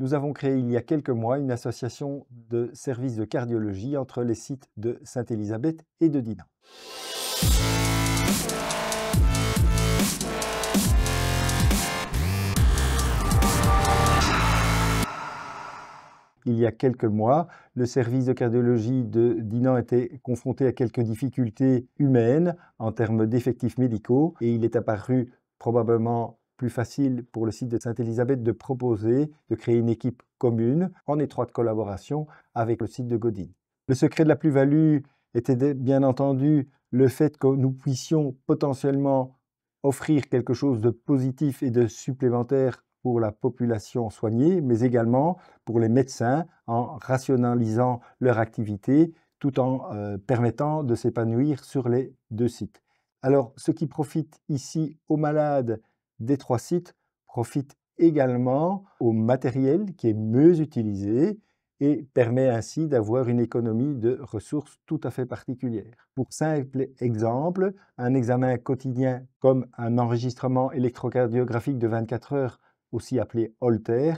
Nous avons créé il y a quelques mois une association de services de cardiologie entre les sites de Sainte-Élisabeth et de Dinan. Il y a quelques mois, le service de cardiologie de Dinan était confronté à quelques difficultés humaines en termes d'effectifs médicaux et il est apparu probablement plus facile pour le site de Sainte-Élisabeth de proposer de créer une équipe commune en étroite collaboration avec le site de Godin. Le secret de la plus-value était bien entendu le fait que nous puissions potentiellement offrir quelque chose de positif et de supplémentaire pour la population soignée, mais également pour les médecins en rationalisant leur activité tout en permettant de s'épanouir sur les deux sites. Alors, ce qui profite ici aux malades des trois sites profite également au matériel qui est mieux utilisé et permet ainsi d'avoir une économie de ressources tout à fait particulière. Pour simple exemple, un examen quotidien comme un enregistrement électrocardiographique de 24 heures, aussi appelé Holter,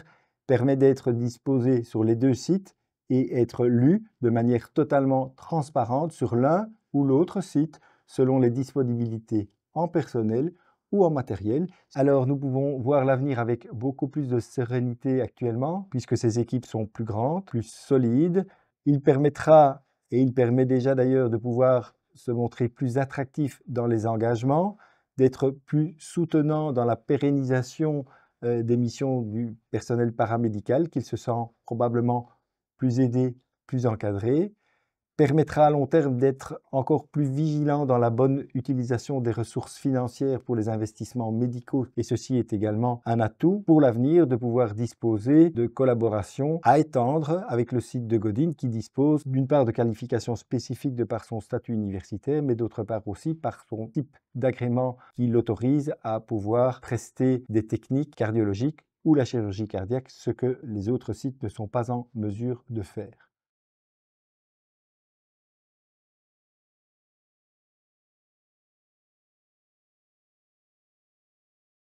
permet d'être disposé sur les deux sites et être lu de manière totalement transparente sur l'un ou l'autre site selon les disponibilités en personnel ou en matériel. Alors nous pouvons voir l'avenir avec beaucoup plus de sérénité actuellement puisque ces équipes sont plus grandes, plus solides. Il permettra, et il permet déjà d'ailleurs de pouvoir se montrer plus attractif dans les engagements, d'être plus soutenant dans la pérennisation des missions du personnel paramédical, qu'il se sent probablement plus aidé, plus encadré, permettra à long terme d'être encore plus vigilant dans la bonne utilisation des ressources financières pour les investissements médicaux et ceci est également un atout pour l'avenir de pouvoir disposer de collaborations à étendre avec le site de Godin qui dispose d'une part de qualifications spécifiques de par son statut universitaire mais d'autre part aussi par son type d'agrément qui l'autorise à pouvoir prester des techniques cardiologiques ou la chirurgie cardiaque, ce que les autres sites ne sont pas en mesure de faire.